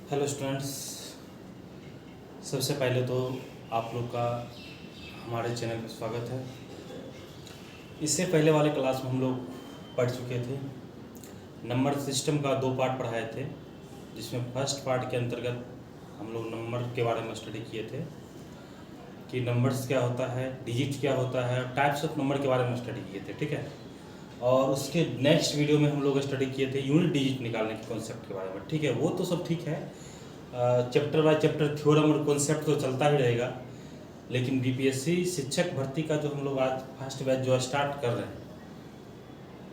Hello students, सबसे पहले तो आप लोग का हमारे चैनल पर स्वागत है। इससे पहले वाले क्लास में हम लोग पढ़ चुके थे। नंबर सिस्टम का 2 पार्ट पढ़ाए थे, जिसमें फर्स्ट पार्ट के अंतर्गत हम लोग नंबर के बारे में स्टडी किए थे कि नंबर्स क्या होता है, डिजिट क्या होता है, टाइप्स ऑफ नंबर के बारे में स्टडी किए थे, ठीक है। और उसके नेक्स्ट वीडियो में हम लोग स्टडी किए थे यूनिट डिजिट निकालने के कॉन्सेप्ट के बारे में, ठीक है। वो तो सब ठीक है, चैप्टर बाय चैप्टर थ्योरम और कॉन्सेप्ट तो चलता ही रहेगा। लेकिन बीपीएससी शिक्षक भर्ती का जो हम लोग आज फर्स्ट बैच जो स्टार्ट कर रहे हैं,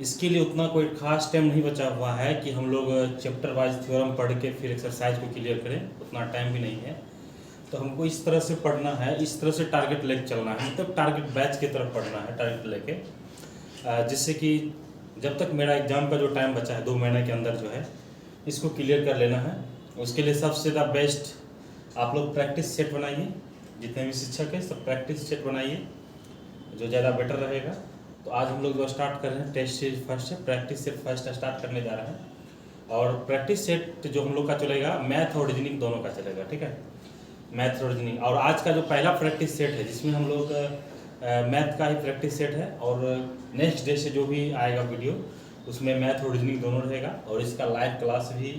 इसके लिए उतना कोई खास टाइम नहीं बचा हुआ है कि हम लोग चैप्टर वाइज थ्योरम पढ़ के फिर एक्सरसाइज को क्लियर करें, उतना टाइम भी नहीं है। तो हमको इस तरह से पढ़ना है, इस तरह से टारगेट लेके चलना है, मतलब टारगेट बैच की तरफ पढ़ना है, टारगेट लेके, जिससे कि जब तक मेरा एग्ज़ाम का जो टाइम बचा है 2 महीने के अंदर जो है इसको क्लियर कर लेना है। उसके लिए सबसे ज़्यादा बेस्ट आप लोग प्रैक्टिस सेट बनाइए, जितने भी शिक्षक हैं सब प्रैक्टिस सेट बनाइए, जो ज़्यादा बेटर रहेगा। तो आज हम लोग जो स्टार्ट कर रहे हैं टेस्ट सीरीज फर्स्ट है, प्रैक्टिस सेट फर्स्ट स्टार्ट करने जा रहे हैं। और प्रैक्टिस सेट जो हम लोग का चलेगा मैथ और रीजनिंग दोनों का चलेगा, ठीक है, मैथ और रीजनिंग। और आज का जो पहला प्रैक्टिस सेट है जिसमें हम लोग मैथ का ही प्रैक्टिस सेट है, और नेक्स्ट डे से जो भी आएगा वीडियो उसमें मैथ और रीजनिंग दोनों रहेगा। और इसका लाइव क्लास भी,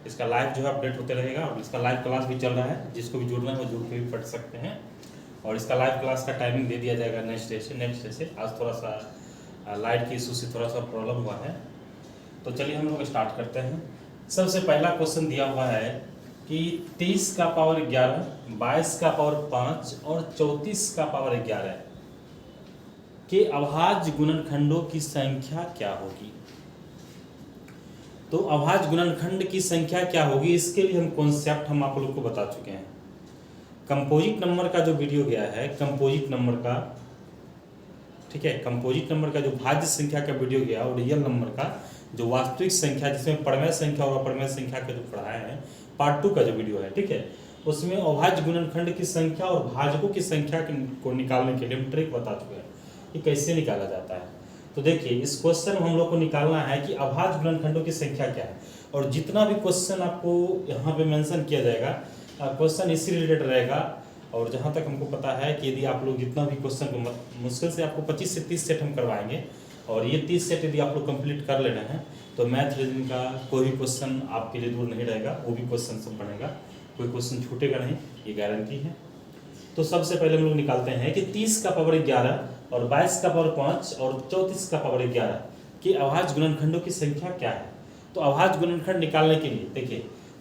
इसका लाइव जो है अपडेट होते रहेगा, और इसका लाइव क्लास भी चल रहा है, जिसको भी जुड़ना है वो जुड़ के भी पढ़ सकते हैं। और इसका लाइव क्लास का टाइमिंग दे दिया जाएगा नेक्स्ट डे से। आज थोड़ा सा लाइट की इशू से थोड़ा सा प्रॉब्लम हुआ है, तो चलिए हम लोग स्टार्ट करते हैं। सबसे पहला क्वेश्चन दिया हुआ है कि 23 का पावर 11, 22 का पावर 5 और 34 का पावर 11 के अभाज्य गुणनखंडों की संख्या क्या होगी। तो अभाज्य गुणनखंड की संख्या क्या होगी, इसके लिए हम कॉन्सेप्ट हम आप लोग को बता चुके हैं। कंपोजिट नंबर का जो वीडियो गया है, कंपोजिट नंबर का, ठीक है, कंपोजिट नंबर का जो भाज्य संख्या का वीडियो गया और रियल नंबर का जो वास्तविक संख्या, जिसमें परमेय संख्या और अपरमेय संख्या का जो पढ़ाए हैं, पार्ट 2 का जो वीडियो है, ठीक है, उसमें अभाज्य गुणनखंड की संख्या और भाजकों की संख्या को निकालने के लिए हम ट्रिक बता चुके हैं कि कैसे निकाला जाता है। तो देखिए, इस क्वेश्चन में हम लोग को निकालना है कि अभाज्य गुणनखंडों की संख्या क्या है। और जितना भी क्वेश्चन आपको यहाँ पे मेंशन किया जाएगा, क्वेश्चन इसी रिलेटेड रहेगा। और जहाँ तक हमको पता है कि यदि आप लोग जितना भी क्वेश्चन को मुश्किल से आपको 25 से 30 सेट हम करवाएंगे, और ये 30 सेट यदि आप लोग कंप्लीट कर लेना है तो मैथ रीजनिंग का कोई भी क्वेश्चन आपके लिए दूर नहीं रहेगा, वो भी क्वेश्चन सब बनेगा, कोई क्वेश्चन छूटेगा नहीं, ये गारंटी है। तो सबसे पहले हम लोग निकालते हैं कि 30 का पावर 11 और 22 का पावर 5 और 34 का पावर 11 के अभाज्य गुणनखंडों की संख्या क्या है। तो अभाज्य गुणनखंड निकालने के लिए देखिए,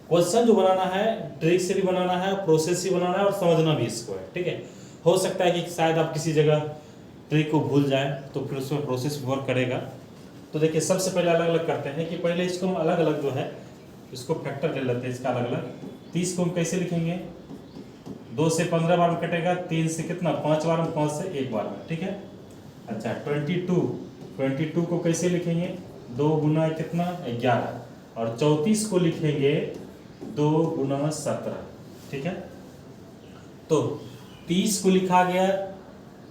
क्वेश्चन जो बनाना है ट्रिक से भी बनाना है, प्रोसेस से बनाना है, और समझना भी इसको है, ठीक है। हो सकता है कि शायद आप किसी जगह ट्रिक को भूल जाए, तो फिर उसमें प्रोसेस वर्क करेगा। तो देखिए, सबसे पहले अलग अलग करते हैं कि पहले इसको हम अलग अलग जो है इसको फैक्टर ले लेते हैं, इसका अलग अलग। 30 को हम कैसे लिखेंगे, 2 से 15 बार में कटेगा, 3 से कितना 5 बार में, 5 से 1 बार में, ठीक है। अच्छा, 22 को कैसे लिखेंगे, 2 गुना कितना 11, और 34 को लिखेंगे 2 गुना 17, ठीक है। तो 30 को लिखा गया,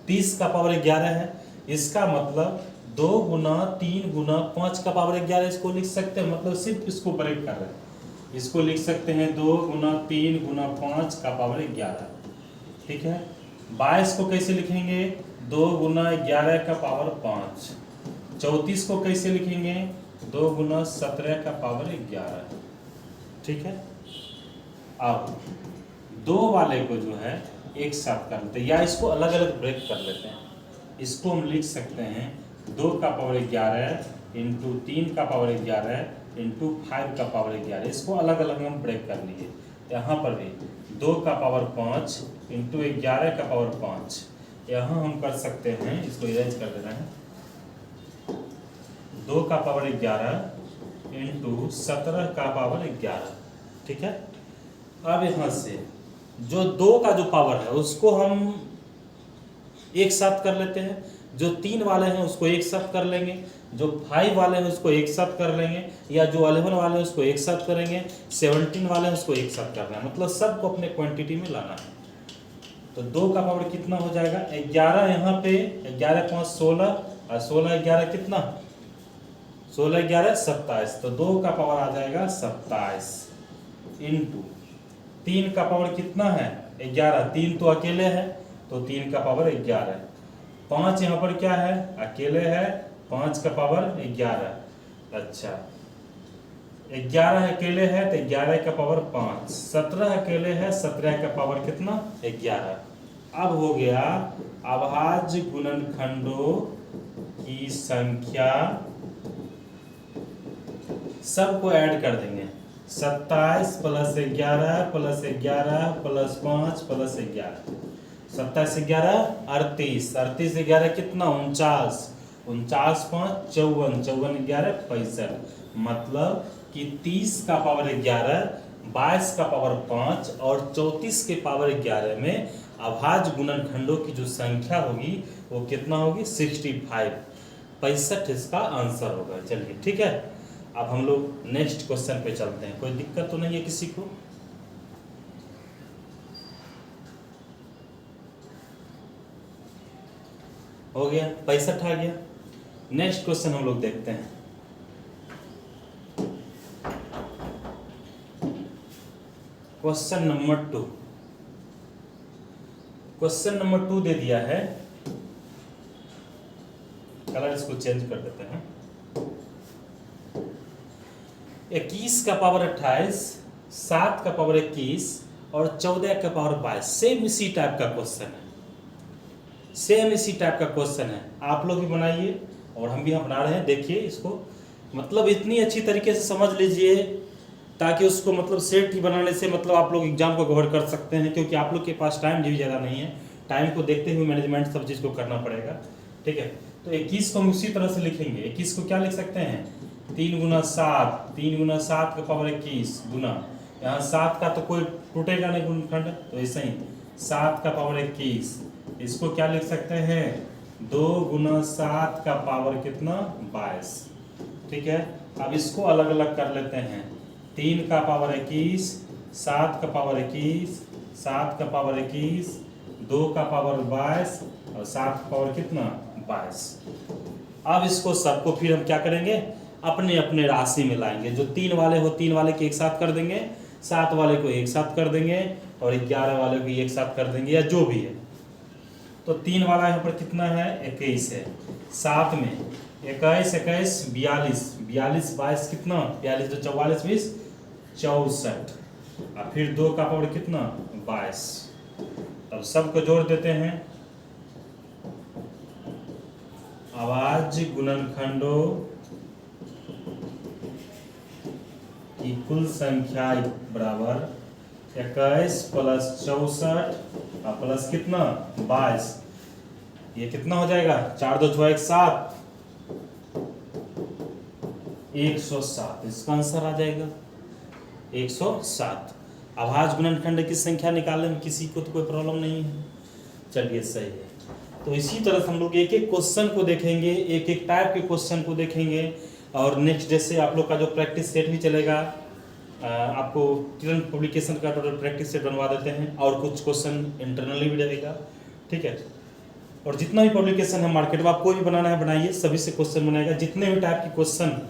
30 का पावर 11 है, इसका मतलब 2 गुना 3 गुना 5 का पावर 11 इसको लिख सकते हैं, मतलब सिर्फ इसको ब्रेक कर रहे हैं, इसको लिख सकते हैं 2 गुना 3 गुना 5 का पावर 11, ठीक है। 22 को कैसे लिखेंगे, 2 गुना 11 का पावर 5। 34 को कैसे लिखेंगे, 2 गुना 17 का पावर 11, ठीक है। अब 2 वाले को जो है एक साथ कर लेते हैं, या इसको अलग अलग ब्रेक कर लेते हैं। इसको हम लिख सकते हैं 2 का पावर 11 इंटू 3 का पावर 11 इंटू 5 का पावर 11, इसको अलग अलग हम ब्रेक कर लिए। यहाँ पर भी 2 का पावर 5 इंटू 11 का पावर 5, यहाँ हम कर सकते हैं, इसको इरेज कर देना है, 2 का पावर 11 इंटू 17 का पावर 11, ठीक है। अब यहाँ से जो 2 का जो पावर है उसको हम एक साथ कर लेते हैं, जो 3 वाले हैं उसको एक साथ कर लेंगे, जो 5 वाले हैं उसको एक साथ कर लेंगे, या जो 11 वाले हैं उसको एक साथ करेंगे, 17 वाले हैं उसको एक साथ करना है, मतलब सबको अपने क्वांटिटी में लाना है। तो 2 का पावर कितना हो जाएगा 11, यहाँ पे 11 5 16, और 16 11 कितना 16 11 27, तो 2 का पावर आ जाएगा 27। इंटू 3 का पावर कितना है 11, 3 तो अकेले है तो 3 का पावर 11, 5 यहाँ पर क्या है अकेले है 5 का पावर 11, अच्छा 11 अकेले है तो 11 का पावर 5, 17 अकेले है 17 का पावर कितना 11। अब हो गया अभाज्य गुणनखंडों की संख्या, सबको ऐड कर देंगे 27 प्लस 11 प्लस 11 प्लस 5 प्लस 11, 27 11 38, 38 11 कितना 49, 49 5 54, 54 11 65, मतलब कि 30 का पावर 11, 22 का पावर 5 और 34 के पावर 11 में अभाज्य गुणनखंडों की जो संख्या होगी वो कितना होगी 65, 65 इसका आंसर होगा। चलिए ठीक है, अब हम लोग नेक्स्ट क्वेश्चन पे चलते हैं। कोई दिक्कत तो नहीं है किसी को? हो गया 65 आ गया। नेक्स्ट क्वेश्चन हम लोग देखते हैं। क्वेश्चन नंबर 2, क्वेश्चन नंबर 2 दे दिया है, कलर इसको चेंज कर देते हैं। 21 का पावर 28, 7 का पावर 21 और 14 का पावर 22, सेम इसी टाइप का क्वेश्चन है, सेम इसी टाइप का क्वेश्चन है। आप लोग भी बनाइए और हम भी यहाँ बना रहे हैं, देखिए इसको, मतलब इतनी अच्छी तरीके से समझ लीजिए ताकि उसको मतलब सेट ही बनाने से मतलब आप लोग एग्जाम को कवर कर सकते हैं, क्योंकि आप लोग के पास टाइम भी ज़्यादा नहीं है, टाइम को देखते हुए मैनेजमेंट सब चीज़ को करना पड़ेगा। ठीक है, तो 21 को हम उसी तरह से लिखेंगे। 21 को क्या लिख सकते हैं 3 गुना 7, 3 गुना 7 का पावर 21 गुना, यहाँ 7 का तो कोई टूटेगा नहीं गुणनखंड, तो ऐसा ही 7 का पावर 21, इसको क्या लिख सकते हैं 2 गुना 7 का पावर कितना 22। ठीक है, अब इसको अलग अलग कर लेते हैं, 3 का पावर 21, 7 का पावर 21, 7 का पावर 21, 2 का पावर 22 और 7 का पावर कितना 22। अब इसको सबको फिर हम क्या करेंगे अपने अपने राशि में लाएंगे, जो 3 वाले हो 3 वाले के एक साथ कर देंगे, 7 वाले को एक साथ कर देंगे और 11 वाले को एक साथ कर देंगे, या जो भी है। तो 3 वाला यहाँ पर कितना है 21 है, 7 में 21 21 42, 42 22 कितना 42 तो 44 20 64, और फिर 2 का पावर कितना 22। तब सबको जोड़ देते हैं, अभाज्य गुणनखंडों की कुल संख्या बराबर 21 प्लस 64 और प्लस कितना 22, ये कितना हो जाएगा 4 2 6 1 7, 107, इसका आंसर आ जाएगा 107। अभाज्य गुणनखंड की संख्या निकालने में किसी को तो कोई प्रॉब्लम नहीं है। चलिए सही है, तो इसी तरह से हम लोग एक एक क्वेश्चन को देखेंगे, एक एक टाइप के क्वेश्चन को देखेंगे, और नेक्स्ट डे से आप लोग का जो प्रैक्टिस सेट भी चलेगा, आपको किरण पब्लिकेशन का टोटल प्रैक्टिस सेट बनवा देते हैं, और कुछ क्वेश्चन इंटरनली भी रहेगा। ठीक है, और जितना भी पब्लिकेशन है मार्केट में आप कोई भी बनाना है बनाइए, सभी से क्वेश्चन बनाएगा, जितने भी टाइप के क्वेश्चन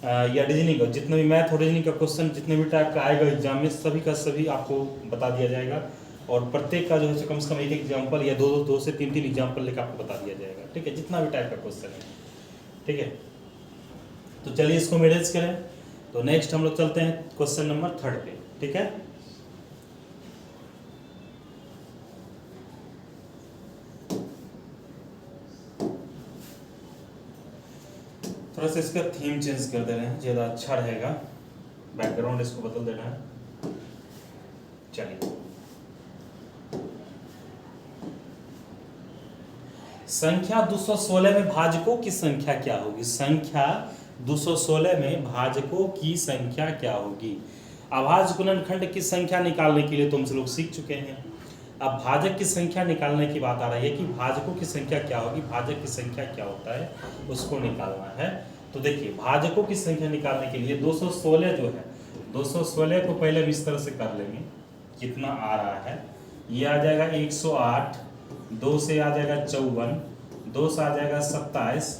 या रीजनिंग का, जितने भी मैथ और रीजनिंग का क्वेश्चन जितने भी टाइप का आएगा एग्जाम में, सभी का सभी आपको बता दिया जाएगा, और प्रत्येक का जो है कम से कम एक एग्जाम्पल या दो से तीन एग्जाम्पल लेकर आपको बता दिया जाएगा। ठीक है, जितना भी टाइप का क्वेश्चन है। ठीक है, तो चलिए इसको मैनेज करें। तो नेक्स्ट हम लोग चलते हैं क्वेश्चन नंबर 3 पे। ठीक है, थोड़ा सा इसका थीम चेंज कर दे रहे हैं, ज़्यादा अच्छा रहेगा, बैकग्राउंड इसको बदल देना है। चलिए, संख्या 216 में भाजकों की संख्या क्या होगी? संख्या 216 में भाजकों की संख्या क्या होगी? अभाज्य गुणनखंड की संख्या निकालने के लिए तो हम लोग सीख चुके हैं। अब भाजक की संख्या निकालने की बात आ रही है कि भाजकों की संख्या क्या होगी, भाजक की संख्या क्या होता है उसको निकालना है। तो देखिए, भाजकों की संख्या निकालने के लिए 216 जो है, 216 को पहले इस तरह से कर लेंगे, कितना आ रहा है, ये आ जाएगा 108, 2 से आ जाएगा 54, 2 से आ जाएगा 27,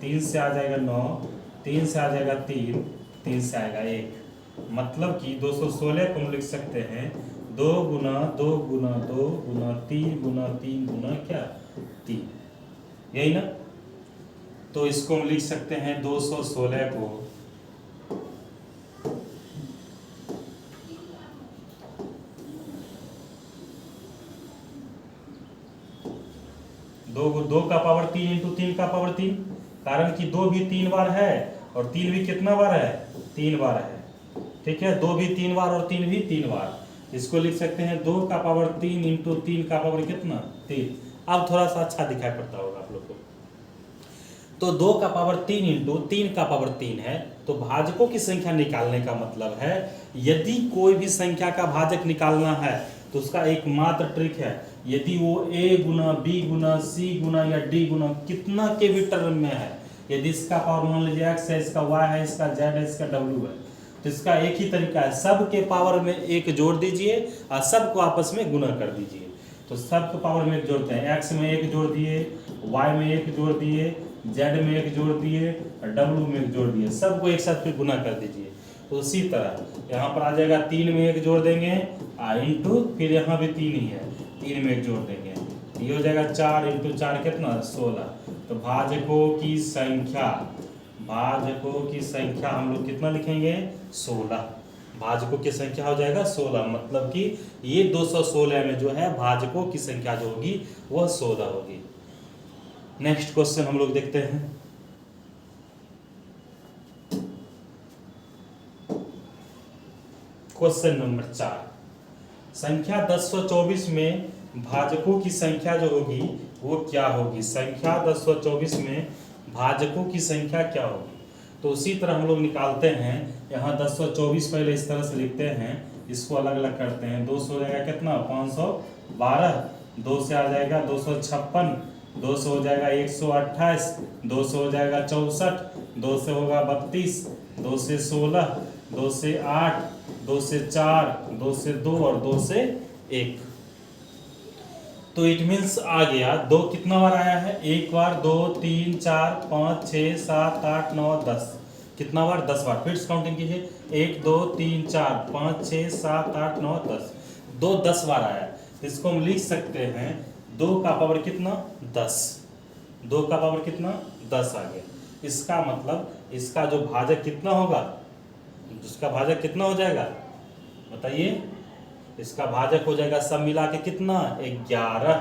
3 से आ जाएगा 9, 3 से आ जाएगा 3, 3 से आएगा 1, मतलब कि 216 को हम लिख सकते हैं 2 गुना 2 गुना 2 गुना 3 गुना 3 गुना क्या 3, यही ना। तो इसको हम लिख सकते हैं 216 को 2 का पावर 3 इंटू 3 का पावर 3, कारण कि 2 भी 3 बार है और 3 भी कितना बार है 3 बार है, ठीक है। 2 भी 3 बार और 3 भी 3 बार, इसको लिख सकते हैं 2 का पावर 3 इंटू 3 का पावर कितना 3। अब थोड़ा सा अच्छा दिखाई पड़ता होगा आप लोग को। तो 2 का पावर 3 इंटू 3 का पावर 3 है, तो भाजकों की संख्या निकालने का मतलब है यदि कोई भी संख्या का भाजक निकालना है तो उसका एकमात्र ट्रिक है, यदि वो a Guna b Guna c गुना या d गुना कितना के भी टर्म में है, यदि इसका पावर मान लीजिए x है, इसका y है, इसका z है, इसका w है, तो इसका एक ही तरीका है, सब के पावर में एक जोड़ दीजिए और सबको आपस में गुना कर दीजिए। तो सबको पावर में एक जोड़ते हैं, x में एक जोड़ दिए, y में एक जोड़ दिए, z में एक जोड़ दिए और w में एक जोड़ दिए, सबको एक साथ फिर गुना कर दीजिए। तो उसी तरह यहाँ पर आ जाएगा 3 में एक जोड़ देंगे इंटू, फिर यहाँ भी 3 ही है, 3 में एक जोड़ देंगे, ये हो जाएगा 4 इंटू 4 कितना 16। तो भाजकों की संख्या हम लोग कितना लिखेंगे 16, भाजकों की संख्या हो जाएगा 16, मतलब कि ये 216 में जो है भाजकों की संख्या जो होगी वह 16 होगी। नेक्स्ट क्वेश्चन हम लोग देखते हैं। क्वेश्चन नंबर 4, संख्या 1024 में भाजकों की संख्या जो होगी वो क्या होगी। संख्या 1024 में भाजकों की संख्या क्या होगी, तो उसी तरह हम लोग निकालते हैं। यहाँ 1024 पहले इस तरह से लिखते हैं, इसको अलग अलग करते हैं। 2 से हो जाएगा कितना 512, 2 से आ जाएगा 256, 2 से हो जाएगा 128, 2 से हो जाएगा 64, 2 से होगा 32, 2 से 16, 2 से 8, 2 से 4, 2 से 2 और 2 से 1। तो इट मीन्स आ गया 2 कितना बार आया है, एक बार, 2 3 4 5 6 7 8 9 10, कितना बार 10 बार। फिर काउंटिंग कीजिए, 1 2 3 4 5 6 7 8 9 10, 2 10 बार आया। इसको हम लिख सकते हैं 2 का पावर कितना 10, 2 का पावर कितना 10 आ गया। इसका मतलब इसका जो भाजक कितना होगा, इसका भाजक कितना हो जाएगा बताइए, इसका भाजक हो जाएगा सब मिला के कितना 11।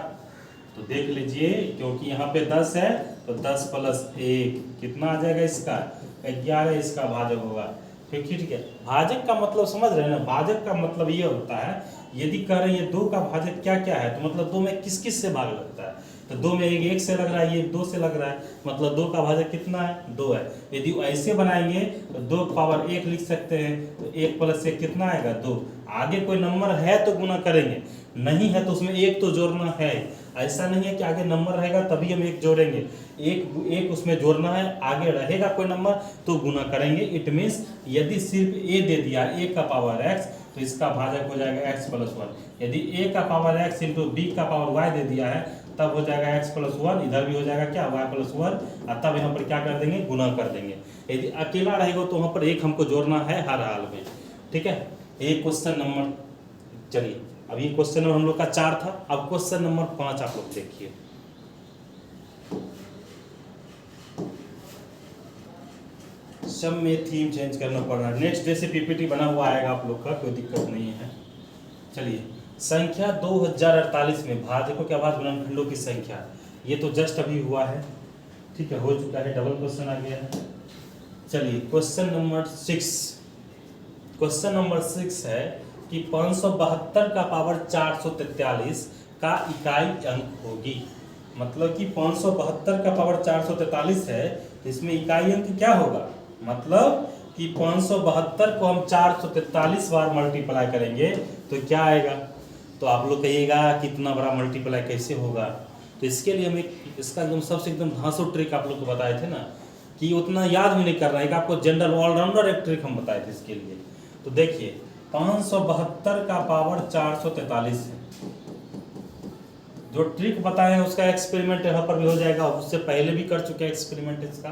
तो देख लीजिए क्योंकि यहाँ पे 10 है तो 10 प्लस 1 कितना आ जाएगा इसका 11, इसका भाजक होगा। ठीक है, भाजक का मतलब समझ रहे हैं ना, भाजक का मतलब ये होता है यदि कह रहे हैं 2 का भाजक क्या क्या है, तो मतलब 2 में किस किस से भाग लगता है, तो 2 में 1 से लग रहा है, ये 2 से लग रहा है, मतलब 2 का भाजक कितना है 2 है। यदि ऐसे बनाएंगे तो 2 पावर 1 लिख सकते हैं, तो 1 प्लस 1 कितना आएगा 2। आगे कोई नंबर है तो गुना करेंगे, नहीं है तो उसमें 1 तो जोड़ना है। ऐसा नहीं है कि आगे नंबर रहेगा तभी हम 1 जोड़ेंगे, एक उसमें जोड़ना है, आगे रहेगा कोई नंबर तो गुना करेंगे। इट मीन्स यदि सिर्फ a दे दिया a का पावर x, तो इसका भाजक हो जाएगा x प्लस 1। यदि a का पावर x इंटू b का पावर y दे दिया है तब हो जाएगा x प्लस 1, इधर भी हो जाएगा क्या y प्लस 1, और तब यहाँ पर क्या कर देंगे गुना कर देंगे। यदि अकेला रहेगा तो वहाँ पर 1 हमको जोड़ना है हर हाल में, ठीक है। ये क्वेश्चन नंबर, चलिए अभी क्वेश्चन नंबर हम लोग का 4 था, अब क्वेश्चन नंबर 5 आप लोग देखिए। सब में थीम चेंज करना पड़ रहा है, नेक्स्ट डे से पीपीटी बना हुआ आएगा आप लोग का, कोई दिक्कत नहीं है। चलिए, संख्या 2048 में भाजकों के आवाज गुणनखंडों की संख्या, ये तो जस्ट अभी हुआ है, ठीक है, हो चुका है, डबल क्वेश्चन आ गया है। चलिए क्वेश्चन नंबर 6, क्वेश्चन नंबर 6 है कि 572 का पावर 443 का इकाई अंक होगी। मतलब कि 572 का पावर 443 है तो इसमें इकाई अंक क्या होगा, मतलब कि 572 को हम 443 बार मल्टीप्लाई करेंगे तो क्या आएगा। तो आप लोग कहिएगा कि इतना बड़ा मल्टीप्लाई कैसे होगा, तो इसके लिए हम एक इसका एकदम सबसे एकदम धांसू ट्रिक आप लोग को बताए थे ना, कि उतना याद भी नहीं करना है, आपको जनरल ऑलराउंडर एक ट्रिक हम बताए थे इसके लिए। तो देखिए 572 का पावर 443 है, जो ट्रिक बताए हैं उसका एक्सपेरिमेंट यहाँ पर भी हो जाएगा, उससे पहले भी कर चुके हैं एक्सपेरिमेंट इसका।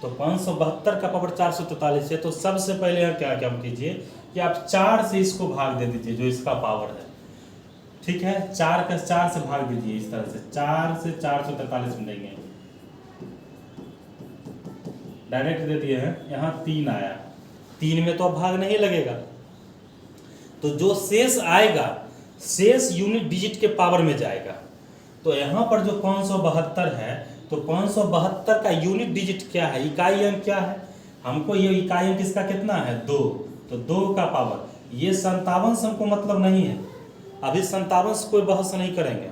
तो 572 का पावर 443 है। तो सबसे पहले यहाँ क्या क्या कीजिए कि आप 4 से इसको भाग दे दीजिए, जो इसका पावर है, ठीक है। 4 का 4 से भाग दीजिए, इस तरह से 4 से 443 मिलेंगे, डायरेक्ट दे दिए हैं। यहाँ 3 आया, 3 में तो अब भाग नहीं लगेगा, तो जो शेष आएगा शेष यूनिट डिजिट के पावर में जाएगा। तो यहाँ पर जो 572 है, तो 572 का यूनिट डिजिट क्या है, इकाई अंक क्या है, हमको ये इकाई अंक इसका कितना है 2, तो 2 का पावर, ये 57 से हमको मतलब नहीं है, अभी 57 से कोई बहस नहीं करेंगे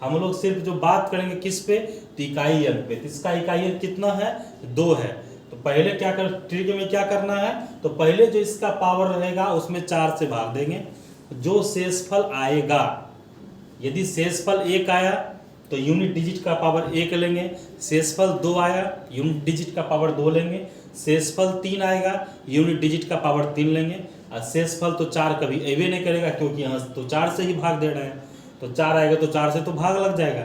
हम लोग सिर्फ जो बात करेंगे किस पे, तो इकाई अंक पे। तो इसका इकाई अंक कितना है 2 है। तो पहले क्या कर, ट्रिक में क्या करना है, तो पहले जो इसका पावर रहेगा उसमें 4 से भाग देंगे, जो शेषफल आएगा, यदि शेषफल 1 आया तो यूनिट डिजिट का पावर 1 लेंगे, शेषफल 2 आया यूनिट डिजिट का पावर 2 लेंगे, शेषफल 3 आएगा यूनिट डिजिट का पावर 3 लेंगे, और शेषफल तो 4 कभी अवे नहीं करेगा, क्योंकि यहाँ तो 4 से ही भाग दे रहे हैं, तो 4 आएगा तो 4 से तो भाग लग जाएगा।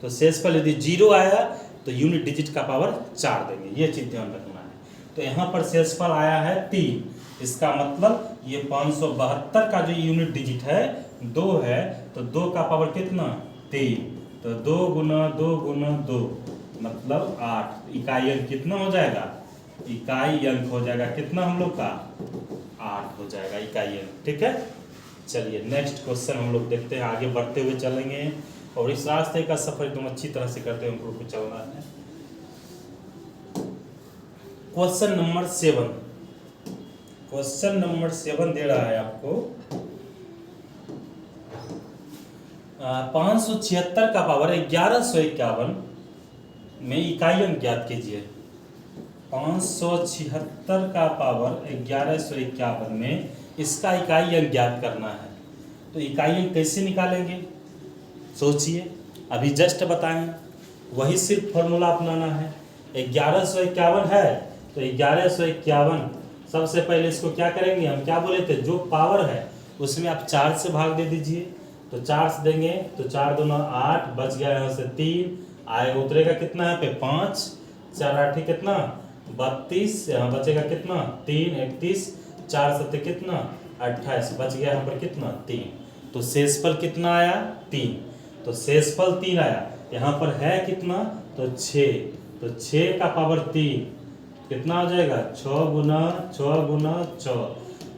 तो शेषफल यदि 0 आया तो यूनिट डिजिट का पावर 4 देंगे, ये चीज़ ध्यान रखना है। तो यहाँ पर शेषफल आया है 3, इसका मतलब ये 572 का जो यूनिट डिजिट है 2 है, तो 2 का पावर कितना 3, तो 2 गुना 2 गुना 2 मतलब 8। इकाई अंक कितना हो जाएगा, इकाई अंक हो जाएगा कितना हम लोग का 8 हो जाएगा इकाई अंक, ठीक है। चलिए नेक्स्ट क्वेश्चन हम लोग देखते हैं, आगे बढ़ते हुए चलेंगे और इस रास्ते का सफर एकदम अच्छी तरह से करते हुए हम लोग को चलना है। क्वेश्चन नंबर 7, क्वेश्चन नंबर 7 दे रहा है आपको 576 का पावर 1151 में इकाई अंक ज्ञात कीजिए। 576 का पावर 1151 में इसका इकाई अंक ज्ञात करना है। तो इकाई अंक कैसे निकालेंगे, सोचिए, अभी जस्ट बताएं, वही सिर्फ फॉर्मूला अपनाना है। 1151 है तो 1151 सबसे पहले इसको क्या करेंगे, हम क्या बोले थे, जो पावर है उसमें आप 4 से भाग दे दीजिए, तो 4 से देंगे तो 4 दूना 8, बच गया यहाँ से 3 आएगा, उतरेगा कितना यहाँ पे 5, 4 8 कितना 32, यहाँ बचेगा कितना 3 31, 4 7 कितना 28, बच गया यहाँ पर कितना 3। तो शेषफल कितना आया 3, तो शेषफल 3 आया, यहाँ पर है कितना तो 6, तो 6 का पावर 3 कितना हो जाएगा 6 गुना 6 गुना 6,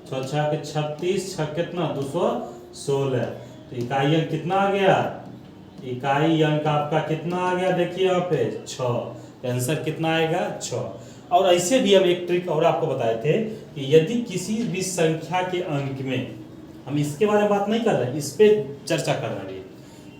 6 6 के 36, 6 कितना 216। तो इकाई अंक कितना आ गया, इकाई अंक आपका कितना आ गया, देखिए यहाँ पे 6, आंसर कितना आएगा 6। और ऐसे भी हम एक ट्रिक और आपको बताए थे कि यदि किसी भी संख्या के अंक में, हम इसके बारे में बात नहीं कर रहे, इस पे चर्चा कर रहे हैं,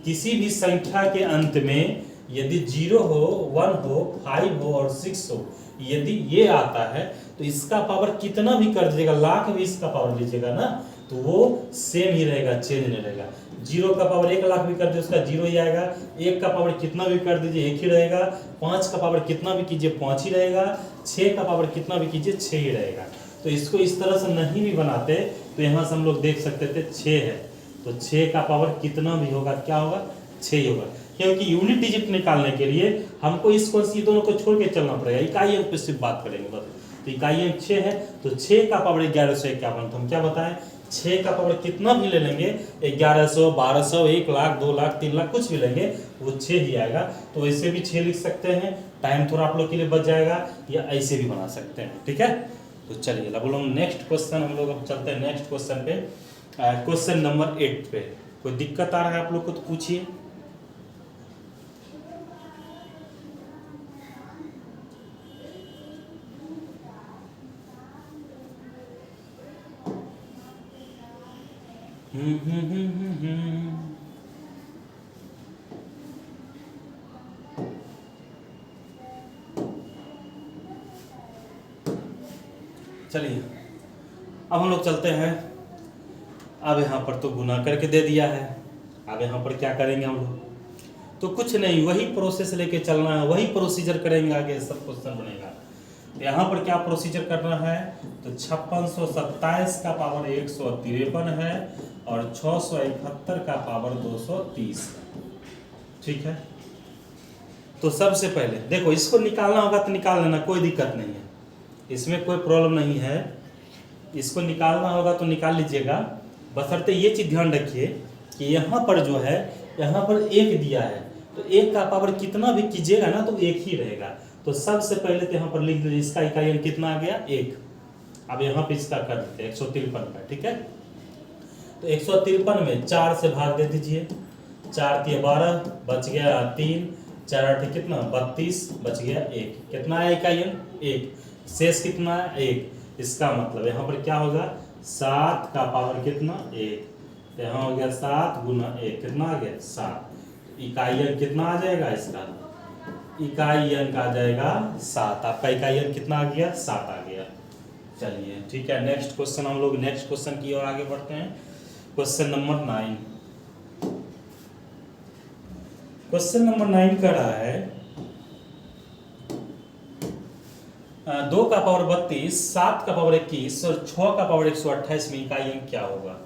किसी भी संख्या के अंत में यदि 0 हो 1 हो 5 हो और 6 हो, यदि ये आता है तो इसका पावर कितना भी कर दीजिएगा, लाख भी इसका पावर लीजिएगा ना, तो वो सेम ही रहेगा, चेंज नहीं रहेगा। 0 का पावर 1 लाख भी कर दीजिए उसका 0 ही आएगा, 1 का पावर कितना भी कर दीजिए 1 ही रहेगा, 5 का पावर कितना भी कीजिए 5 ही रहेगा, 6 का पावर कितना भी कीजिए 6 ही रहेगा। तो इसको इस तरह से नहीं भी बनाते तो यहाँ से हम लोग देख सकते थे 6 है, तो 6 का पावर कितना भी होगा क्या होगा 6 ही होगा, क्योंकि यूनिट डिजिट निकालने के लिए हमको इसको दोनों को छोड़ के चलना पड़ेगा, इकाई अंक पे सिर्फ बात करेंगे बस। तो इकाई अंक 6 है, तो 6 का पावर 1151, तो हम क्या बताएं 6 का पावर कितना भी ले लेंगे 1100 1200 1 लाख 2 लाख 3 लाख कुछ भी लेंगे वो 6 ही आएगा। तो ऐसे भी 6 लिख सकते हैं, टाइम थोड़ा आप लोग के लिए बच जाएगा, या ऐसे भी बना सकते हैं, ठीक है। तो चलिए अब लोग नेक्स्ट क्वेश्चन हम लोग अब चलते हैं नेक्स्ट क्वेश्चन पे, क्वेश्चन नंबर 8 पे। कोई दिक्कत आ रहा है आप लोग को तो पूछिए। चलिए अब हम लोग चलते हैं, अब यहाँ पर तो गुना करके दे दिया है, अब यहाँ पर क्या करेंगे हम लोग, तो कुछ नहीं वही प्रोसेस लेके चलना है, वही प्रोसीजर करेंगे, आगे सब क्वेश्चन बनेगा। तो यहाँ पर क्या प्रोसीजर करना है, तो 5627 का पावर 153 है और 671 का पावर 230 है, ठीक है। तो सबसे पहले देखो, इसको निकालना होगा तो निकाल लेना, कोई दिक्कत नहीं है, इसमें कोई प्रॉब्लम नहीं है। इसको निकालना होगा तो निकाल लीजिएगा, बशर्ते ये चीज़ ध्यान रखिए कि यहाँ पर जो है, यहाँ पर एक दिया है, तो एक का पावर कितना भी कीजिएगा ना तो एक ही रहेगा। तो सबसे पहले तो यहाँ पर लिख दीजिए, इसका इकाई अंक कितना आ गया, एक। अब यहाँ पे इसका कर देते हैं 153 का, ठीक है। तो 153 में 4 से भाग दे दीजिए, 4 × 12 बच गया 3, 4 × 8 कितना 32, बच गया 1। कितना है इकाई अंक, 1। शेष कितना है, 1। इसका मतलब यहाँ पर क्या होगा, 7 का पावर कितना, 1। तो यहाँ हो गया 7 × 1, कितना आ गया 7। इकाई अंक कितना आ जाएगा इसका, इकाई अंक आ जाएगा 7। आपका इकाई अंक कितना आ गया, 7 आ गया। चलिए ठीक है, नेक्स्ट क्वेश्चन, हम लोग नेक्स्ट क्वेश्चन की ओर आगे बढ़ते हैं। Question number 9। क्वेश्चन नंबर 9 कह रहा है 2 का पावर 32, 7 का पावर 21 और 6 का पावर 128 में इकाई अंक क्या होगा।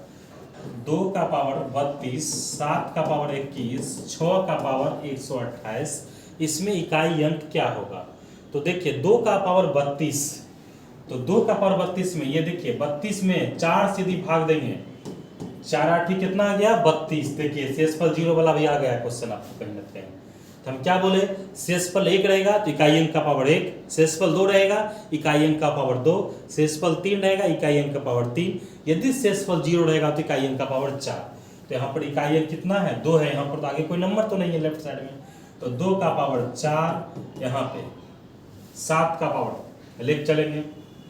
2 का पावर 32, 7 का पावर 21, 6 का पावर 128, इसमें इकाई अंक क्या होगा। तो देखिए 2 का पावर 32, तो 2 का पावर 32 में ये देखिए 32 में 4 से यदि भाग देंगे, 4 8 कितना आ गया 32। देखिए शेषफल 0 वाला भी आ गया क्वेश्चन आपको कहीं ना कहीं। तो हम क्या बोले, शेषफल 1 रहेगा तो इकाई अंक का पावर 1, शेषफल 2 रहेगा इकाई अंक का पावर 2, शेषफल 3 रहेगा इकाई अंक का पावर 3, यदि शेषफल 0 रहेगा तो इकाई अंक का पावर 4। तो यहाँ पर इकाई अंक कितना है, 2 है। यहाँ पर तो आगे कोई नंबर तो नहीं है लेफ्ट साइड में, तो 2 का पावर 4, यहाँ पे 7 का पावर लेके चलेंगे।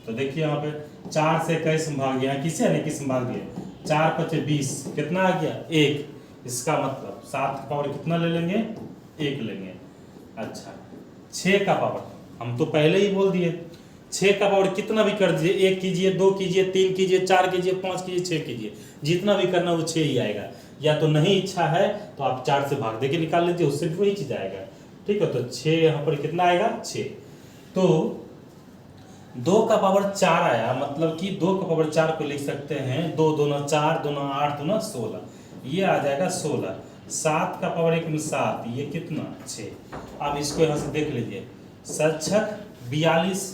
तो देखिए यहाँ पे 4 से 21 में भाग गया, किसे ने किस में भाग दिया, 4 × 5 = 20, कितना आ गया 1। इसका मतलब 7 का पावर कितना ले लेंगे, 1 लेंगे। अच्छा 6 का पावर हम तो पहले ही बोल दिए, 6 का पावर कितना भी कर दीजिए, 1 कीजिए, 2 कीजिए, 3 कीजिए, 4 कीजिए, 5 कीजिए, 6 कीजिए, जितना भी करना वो 6 ही आएगा। या तो नहीं इच्छा है तो आप 4 से भाग दे के निकाल लीजिए, उससे भी वही चीज आएगा, ठीक है। तो 6 यहाँ पर कितना आएगा 6। तो 2 का पावर 4 आया, मतलब कि 2 का पावर 4 को लिख सकते हैं 2 दूना 4, 2 8, 2 16, ये आ जाएगा 16। 7 का पावर 1 में 7, ये कितना 6। अब इसको यहाँ से देख लीजिए, 7 × 42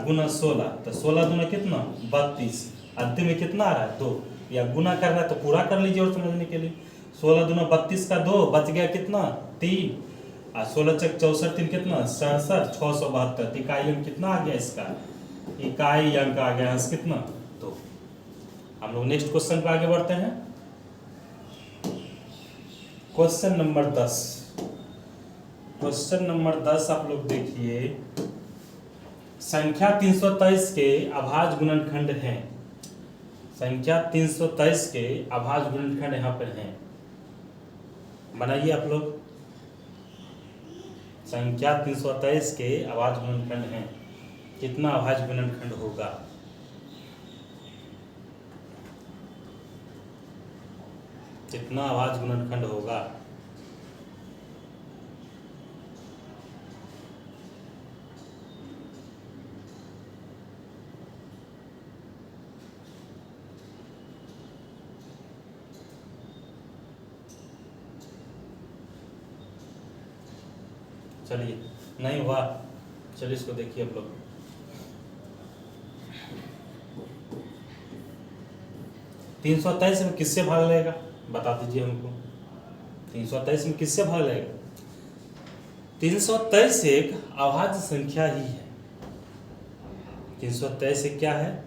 गुना 16, तो 16 दूना कितना 32, अंतिम में कितना आ रहा है 2, या गुना करना है तो पूरा कर लीजिए और समझने के लिए। 16 दूना 32 का 2, बच गया कितना 3, और 16 × 64 3 कितना 67, 672। इकाई अंक कितना आ गया इसका, इकाई अंक आ गया कितना 2। हम लोग नेक्स्ट क्वेश्चन पे आगे बढ़ते हैं। Question number 10। क्वेश्चन नंबर 10 आप लोग देखिए, संख्या 323 के अभाज्य गुणनखंड हैं। संख्या 323 के अभाज्य गुणनखंड यहाँ पर हैं, बनाइए आप लोग। संख्या 323 के अभाज्य गुणनखंड हैं, कितना अभाज्य गुणनखंड होगा। कितना अभाज्य गुणनखंड होगा। चलिए नहीं हुआ, चलिए इसको देखिए आप लोग। तीन सौ तेईस में किससे भाग लेगा, बता दीजिए हमको। 323 में किससे भाग लेगा। 323 एक अभाज्य संख्या ही है। 323 एक क्या है,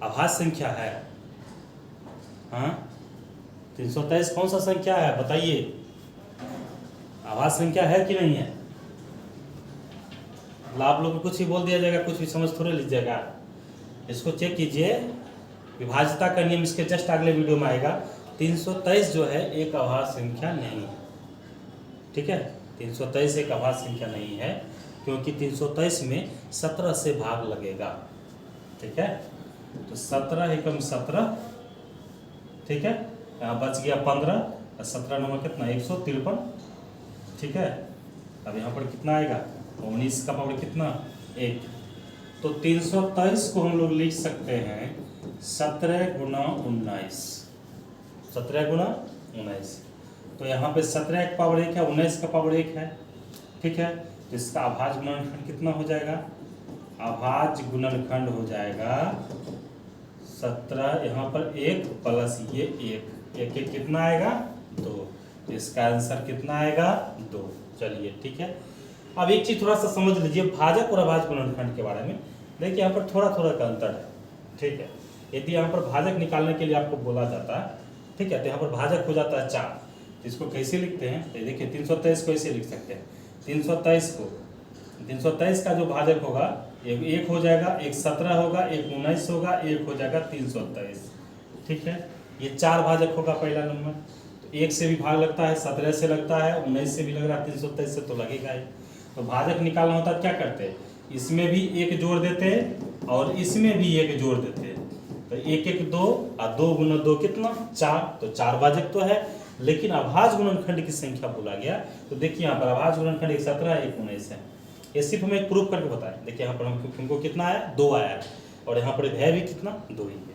अभाज्य संख्या है। हाँ 323 कौन सा संख्या है बताइए, अभाज्य संख्या है कि नहीं है। आप लोग को कुछ ही बोल दिया जाएगा, कुछ भी समझ थोड़े लीजिएगा। इसको चेक कीजिए, विभाज्यता का नियम इसके जस्ट अगले वीडियो में आएगा। 323 जो है एक अभाज्य संख्या नहीं है, ठीक है। 323 एक अभाज्य संख्या नहीं है, क्योंकि 323 में 17 से भाग लगेगा, ठीक है। तो 17 एकम 17, ठीक है। यहाँ बच गया 15, 17 नंबर कितना 153, ठीक है। अब यहाँ पर कितना आएगा 19 का पावर कितना 1। तो 323 को हम लोग लिख सकते हैं 17 × 19, 17 × 19। तो यहाँ पे 17 का पावर 1 है, 19 का पावर 1 है, ठीक है। तो इसका अभाज्य गुणनखंड कितना हो जाएगा? अभाज्य गुणनखंड हो जाएगा 17, यहाँ पर 1 प्लस ये 1 कितना आएगा? 2। तो इसका आंसर कितना आएगा? 2। चलिए ठीक है। अब एक चीज थोड़ा सा समझ लीजिए भाजक और अभाज्य गुणनखंड के बारे में। देखिए यहाँ पर थोड़ा थोड़ा का अंतर है, ठीक है। यदि यहाँ पर भाजक निकालने के लिए आपको बोला जाता है, ठीक है, तो यहाँ पर भाजक हो जाता है 4। तो इसको कैसे लिखते हैं? तो देखिए 323 को ऐसे लिख सकते हैं। 323 का जो भाजक होगा एक हो जाएगा, एक 17 होगा, एक 19 होगा, एक हो जाएगा 323, ठीक है। ये 4 भाजक होगा पहला नंबर। तो 1 से भी भाग लगता है, 17 से लगता है, 19 से भी लग रहा है, 323 से तो लगेगा ही। तो भाजक निकालना होता है, क्या करते हैं? इसमें भी 1 जोड़ देते हैं और इसमें भी 1 जोड़ देते हैं। तो 1 1 2 और 2 गुना 2 कितना? 4। तो 4 भाजक तो है, लेकिन अभाज्य गुणनखंड की संख्या बोला गया। तो देखिए यहाँ पर अभाज्य गुणनखंड एक 17 है, एक 19 है। ये सिर्फ हमें प्रूफ करके बताएं। देखिए यहाँ पर हमको कितना आया? 2 आया है, और यहाँ पर है भी कितना? 2 ही है।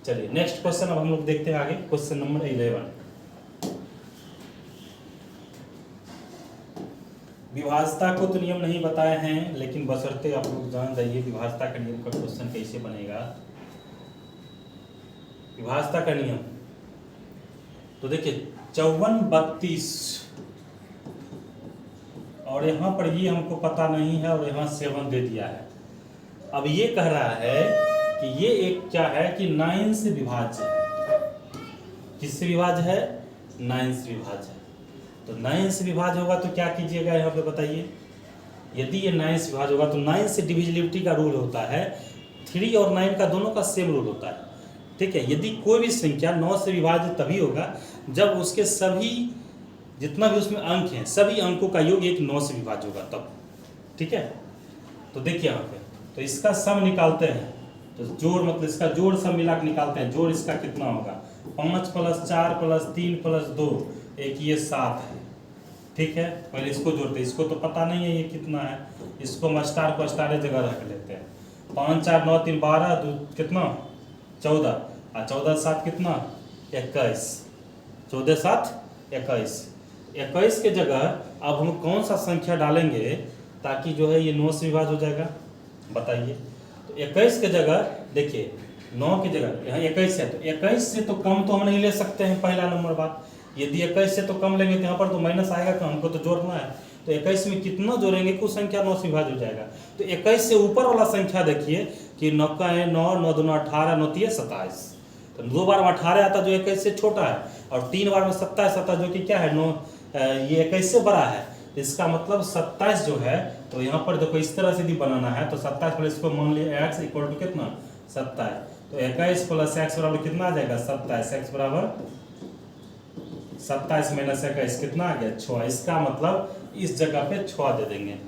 चलिए नेक्स्ट क्वेश्चन अब हम लोग देखते हैं आगे, क्वेश्चन नंबर 11। विभाज्यता को तो नियम नहीं बताए हैं, लेकिन बशर्ते आप लोग जान जाइए विभाज्यता का नियम का क्वेश्चन कैसे बनेगा। विभाज्यता का नियम तो देखिए 54 32, और यहाँ पर ये हमको पता नहीं है, और यहाँ 7 दे दिया है। अब ये कह रहा है कि ये एक क्या है कि 9 से विभाज्य है। किससे विभाज्य है? 9 से विभाज्य है। तो 9 से विभाज्य होगा तो क्या कीजिएगा यहाँ पे बताइए। यदि ये 9 से विभाज्य होगा तो 9 से डिविजिबिलिटी का रूल होता है, 3 और 9 का दोनों का सेम रूल होता है, ठीक है। यदि कोई भी संख्या 9 से विभाज्य तभी होगा जब उसके सभी जितना भी उसमें अंक हैं, सभी अंकों का योग एक 9 से विभाज्य होगा तब, ठीक है। तो देखिए यहाँ पे तो इसका सम निकालते हैं, तो जोड़ मतलब इसका जोड़ सम मिला के निकालते हैं। जोड़ इसका कितना होगा? 5 + 4 + 3 + 2, एक ये 7 है, ठीक है। पहले इसको जोड़ते हैं, इसको तो पता नहीं है ये कितना है, इसको हम स्टार को स्टार जगह रख लेते हैं। 5 4 9 3 12 कितना? 14, और 14 7 कितना? 21। 14 7 21। 21 के जगह अब हम कौन सा संख्या डालेंगे ताकि जो है ये 9 से विभाज्य हो जाएगा? बताइए। तो 21 के जगह देखिए 9 की जगह यहाँ 21 है, तो 21 से तो कम तो हम नहीं ले सकते हैं, पहला नंबर बात। यदि 21 से तो कम लेंगे तो यहाँ पर तो माइनस आएगा, कि हमको तो जोड़ना है। तो 21 में कितना जोड़ेंगे कुछ संख्या 9 से विभाज्य हो जाएगा। तो 21 से ऊपर वाला संख्या देखिए कि 9 का है 9, 9 दूना 18, 9 3 27। तो 2 बार में 18 आता जो 21 से छोटा है, और 3 बार में 27 आता जो कि क्या है 9, ये 21 से बड़ा है। इसका मतलब 27 जो है, तो यहाँ पर देखो इस तरह से यदि बनाना है तो 27 प्लस इसको मान लिया x इक्वल टू कितना? 27। तो 21 + x बराबर कितना आ जाएगा? 27। x बराबर 27 - 21 कितना आ गया? 6। इसका मतलब इस जगह पे 6 दे देंगे।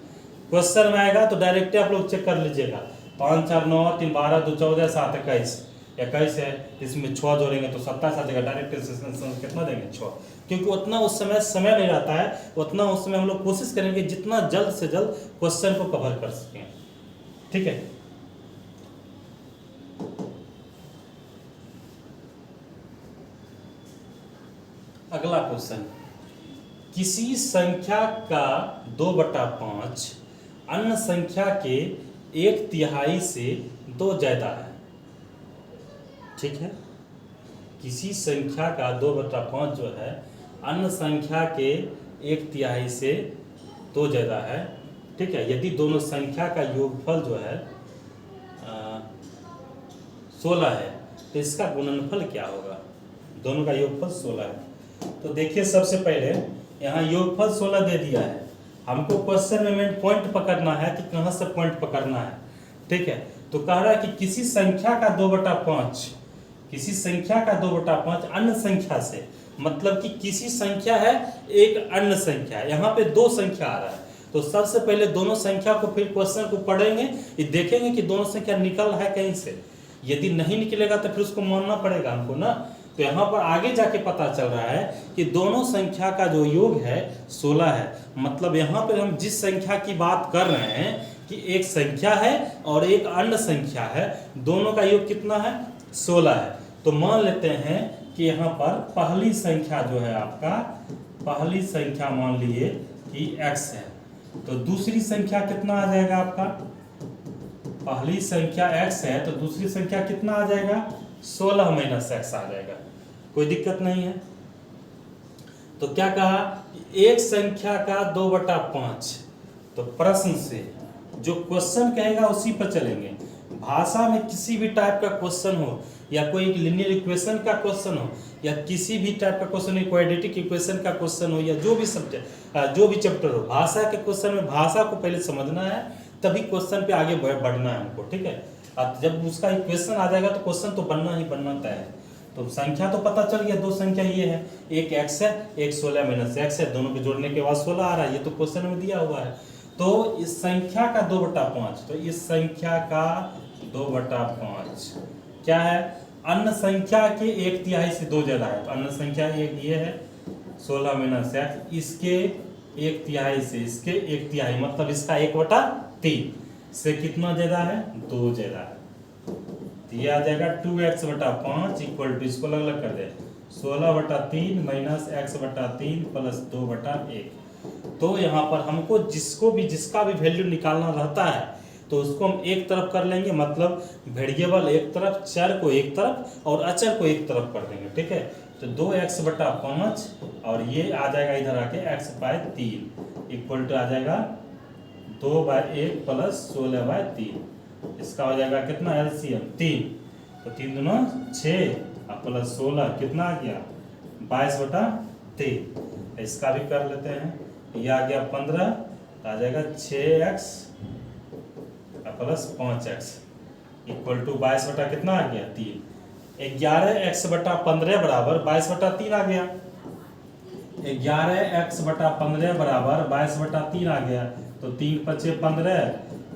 क्वेश्चन में आएगा तो डायरेक्ट आप लोग चेक कर लीजिएगा। 5 4 9 3 12 2 14 7 21, 21 है, इसमें 6 जोड़ेंगे तो 27 आ जाएगा। डायरेक्ट कितना देंगे? 6। क्योंकि उतना उस समय नहीं रहता है, उतना उस समय हम लोग कोशिश करेंगे जितना जल्द से जल्द क्वेश्चन को कवर कर सकें, ठीक है। अगला क्वेश्चन, किसी संख्या का 2/5 अन्य संख्या के 1/3 से 2 ज्यादा है, ठीक है। किसी संख्या का 2/5 जो है अन्य संख्या के 1/3 से 2 ज्यादा है, ठीक है। यदि दोनों संख्या का योगफल जो है 16 है तो इसका गुणनफल क्या होगा? दोनों का योगफल 16 है। तो देखिए सबसे पहले यहाँ योगफल 16 दे दिया है, हमको क्वेश्चन में पॉइंट पकड़ना है कि कहाँ से पॉइंट पकड़ना है, ठीक है। तो कह रहा है कि किसी संख्या का 2/5, किसी संख्या का 2/5 अन्य संख्या से, मतलब कि किसी संख्या है एक अन्य संख्या है। यहाँ पे 2 संख्या आ रहा है, तो सबसे पहले दोनों संख्या को फिर क्वेश्चन को पढ़ेंगे, देखेंगे कि दोनों संख्या निकल है कहीं से। यदि नहीं निकलेगा तो फिर उसको मानना पड़ेगा हमको ना। तो यहाँ पर आगे जाके पता चल रहा है कि दोनों संख्या का जो योग है 16 है। मतलब यहाँ पर हम जिस संख्या की बात कर रहे हैं कि एक संख्या है और एक अन्य संख्या है, दोनों का योग कितना है? 16 है। तो मान लेते हैं कि यहाँ पर पहली संख्या जो है आपका पहली संख्या मान लिए कि x है, तो दूसरी संख्या कितना आ जाएगा आपका, पहली संख्या x है तो दूसरी संख्या कितना आ जाएगा, 16 माइनस x आ जाएगा। कोई दिक्कत नहीं है। तो क्या कहा, एक संख्या का 2/5। तो प्रश्न से जो क्वेश्चन कहेगा उसी पर चलेंगे। भाषा में किसी भी टाइप का क्वेश्चन हो, या कोई लीनियर इक्वेशन का क्वेश्चन हो, या किसी भी टाइप का क्वेश्चन हो, क्वाड्रेटिक इक्वेशन का क्वेश्चन हो, या जो भी सब्जेक्ट जो भी चैप्टर हो, भाषा के क्वेश्चन में भाषा को पहले समझना है, तभी क्वेश्चन पे आगे बढ़ना है हमको, ठीक है। जब उसका इक्वेशन आ जाएगा तो क्वेश्चन तो बनना ही बनना तय है। तो संख्या तो पता चल गया, दो संख्या ये है, एक x है, एक 16 माइनस x है, दोनों के जोड़ने के बाद 16 आ रहा है, ये तो क्वेश्चन में दिया हुआ है। तो इस संख्या का 2/5, तो इस संख्या का 2/5 क्या है, अन्य संख्या के 1/3 से 2 ज्यादा है। तो अन्य संख्या एक ये है 16 माइनस x, इसके 1/3 से इसके 1/3, मतलब इसका 1/3 से कितना ज्यादा है, 2 ज्यादा है। तो ये आ जाएगा 2x/5 इक्वल टू, इसको अलग अलग कर दे, 16/3 माइनस x/3 प्लस 2/1। तो यहाँ पर हमको जिसका भी वैल्यू निकालना रहता है तो उसको हम एक तरफ कर लेंगे, मतलब वेरिएबल एक तरफ, चर को एक तरफ और अचर को एक तरफ कर देंगे, ठीक है। तो 2x/5 और ये आ जाएगा इधर आके x/3 इक्वल टू आ जाएगा 2/1 प्लस 16/3। इसका हो जाएगा कितना, एलसीएम 3, तो 3 दूना 6 प्लस 16 कितना आ गया, 22/3। इसका भी कर लेते हैं, ये आ गया 15, आ जाएगा 6x plus 5x equal to 22 कितना आ गया 3। 11x/15 बराबर 22/3 आ गया, 11x/15 बराबर 22/3 आ गया। तो 3 × 5 = 15,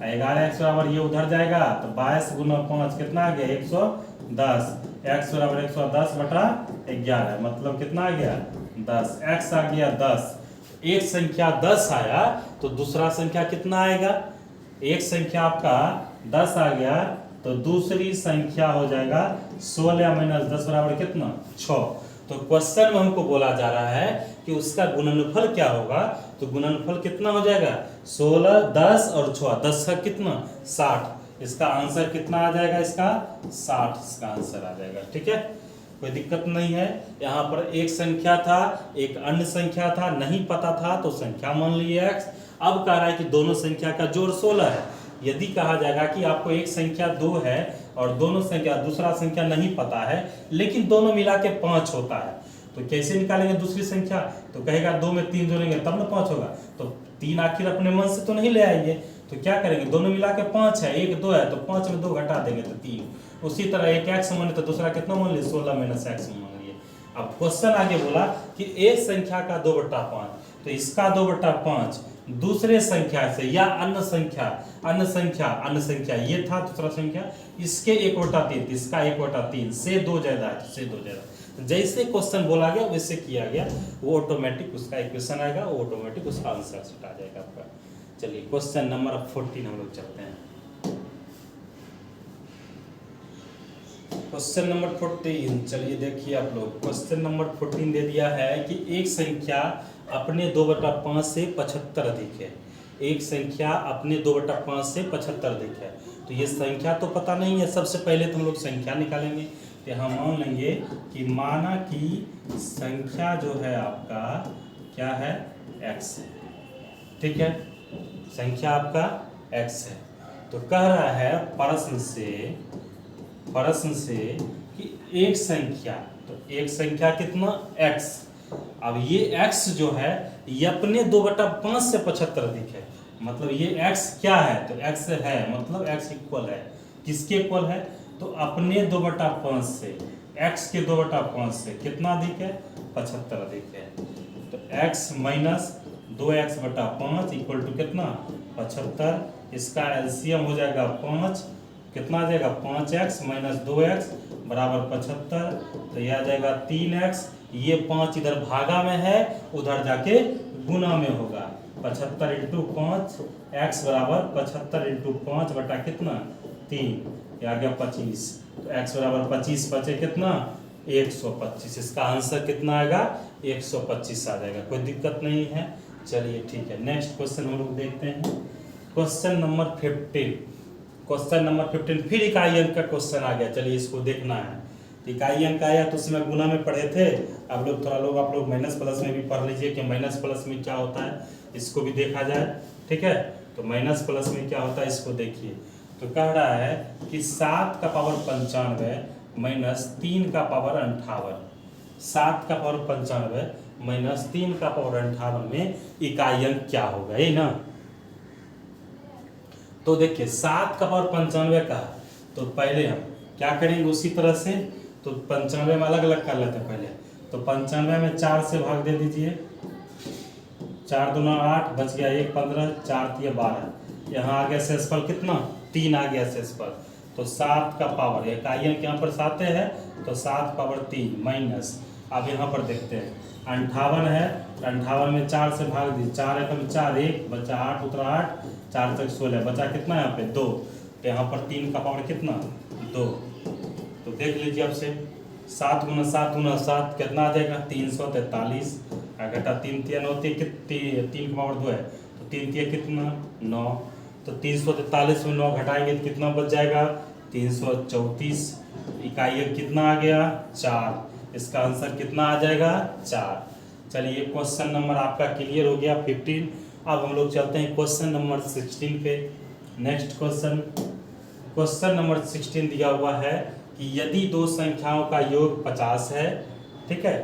11x बराबर ये उधर जाएगा, तो 22 × 5 कितना आ गया, 110, x बराबर 110/11, मतलब कितना आ गया 10, x आ गया 10। एक संख्या 10 आया तो दूसरा संख्या कितना आएगा, एक संख्या आपका 10 आ गया तो दूसरी संख्या हो जाएगा 16 माइनस 10 बराबर कितना, 6। तो क्वेश्चन में हमको बोला जा रहा है कि उसका गुणनफल क्या होगा, तो गुणनफल कितना हो जाएगा, 16, 10 और 6, 10 का कितना 60। इसका आंसर कितना आ जाएगा, इसका 60 इसका आंसर आ जाएगा, ठीक है। कोई दिक्कत नहीं है। यहाँ पर एक संख्या था, एक अन्य संख्या था, नहीं पता था तो संख्या मान लिए x। अब कह रहा है कि दोनों संख्या का जोड़ 16 है। यदि कहा जाएगा कि आपको एक संख्या 2 है और दोनों संख्या, दूसरा संख्या नहीं पता है लेकिन दोनों मिला के 5 होता है, तो कैसे निकालेंगे दूसरी संख्या, तो कहेगा 2 में 3 जोड़ेंगे तब ना 5 होगा, तो 3 आखिर अपने मन से तो नहीं ले आएंगे, तो क्या करेंगे, दोनों मिला के 5 है, एक 2 है तो 5 में 2 घटा देंगे तो 3। उसी तरह एक x मान तो दूसरा कितना मान लिए, 16 माइनस x मान लिए। अब क्वेश्चन आगे बोला कि एक संख्या का 2/5, तो इसका 2/5 दूसरे संख्या से या अन्य संख्या ये था दूसरा संख्या, इसके 1/3, इसका 1/3 से 2 ज्यादा है, तो से 2 ज्यादा। जैसे क्वेश्चन बोला गया वैसे किया गया, वो ऑटोमेटिक उसका इक्वेशन आएगा, वो ऑटोमेटिक उसका आंसर सेट आ जाएगा आपका। चलिए क्वेश्चन नंबर 14 हम लोग चलते हैं। क्वेश्चन नंबर 14, चलिए देखिए आप लोग, क्वेश्चन नंबर 14 दे दिया है कि एक संख्या अपने 2/5 से 75 अधिक है। एक संख्या अपने 2/5 से 75 अधिक है। तो ये संख्या तो पता नहीं है, सबसे पहले तो हम लोग संख्या निकालेंगे। तो यहाँ मान लेंगे कि माना कि संख्या जो है आपका क्या है, x है, ठीक है, संख्या आपका x है। तो कह रहा है प्रश्न से कि एक संख्या, तो एक संख्या कितना x। अब ये x जो है ये अपने 2/5 से 75 अधिक है, मतलब ये x क्या है, तो x है, मतलब x इक्वल है, किसके इक्वल है, तो अपने 2/5 से, x के 2/5 से कितना अधिक है, 75 अधिक है। तो x minus 2x/5 equal to कितना, 75। इसका एलसीएम हो जाएगा 5, कितना आ जाएगा, 5x माइनस 2x बराबर 75। तो यह आ जाएगा 3x, ये 5 इधर भागा में है, उधर जाके गुना में होगा, 75 × 5, x बराबर 75 × 5 बटा कितना 3, ये आ गया 25। तो x बराबर 25 बचे कितना 125। इसका आंसर कितना आएगा? 125 आ जाएगा, कोई दिक्कत नहीं है। चलिए ठीक है, नेक्स्ट क्वेश्चन हम लोग देखते हैं। Question number 15। क्वेश्चन नंबर 15 फिर इकाई अंक का क्वेश्चन आ गया। चलिए इसको देखना है। इकाई अंक आया तो उसमें गुना में पढ़े थे। अब लोग थोड़ा लोग आप लोग माइनस प्लस में भी पढ़ लीजिए कि माइनस प्लस में क्या होता है, इसको भी देखा जाए। ठीक है, तो माइनस प्लस में क्या होता है इसको देखिए। तो कह रहा है कि 7 का पावर 95 माइनस 3 का पावर 58। 7 का पावर 95 माइनस 3 का पावर 58 में इकाई अंक क्या होगा, ये ना। तो देखिए 7 का पावर 95 का, तो पहले हम क्या करेंगे उसी तरह से। तो 95 में अलग अलग कर लेते हैं पहले। तो 95 में 4 से भाग दे दीजिए। 4 दूना 8, बच गया 1 15, 4 3 12। यहाँ आ गया शेषफल कितना? 3 आ गया शेषफल। तो 7 का पावर, इकाई अंक यहाँ पर 7 है तो 7 पावर 3 माइनस, अब यहाँ पर देखते हैं 58 है। 58 में 4 से भाग दीजिए। 4 एकम 4, 1 बचा 8 उतरा 8, 4 तक 16, बचा कितना यहाँ पे 2। तो यहाँ पर 3 का पावर कितना? 2। तो देख लीजिए अब से 7 गुना 7 गुना 7 कितना आ जाएगा? 343। घटा 3 3 9 3 का पावर 2 है तो 3 3 कितना? 9। तो 343 में 9 घटाएंगे तो कितना बच जाएगा? 334। इकाई अंक कितना आ गया? 4। इसका आंसर कितना आ जाएगा? 4। चलिए क्वेश्चन नंबर आपका क्लियर हो गया 15। अब हम लोग चलते हैं क्वेश्चन नंबर 16 पे। नेक्स्ट क्वेश्चन, क्वेश्चन नंबर 16 दिया हुआ है कि यदि दो संख्याओं का योग 50 है, ठीक है,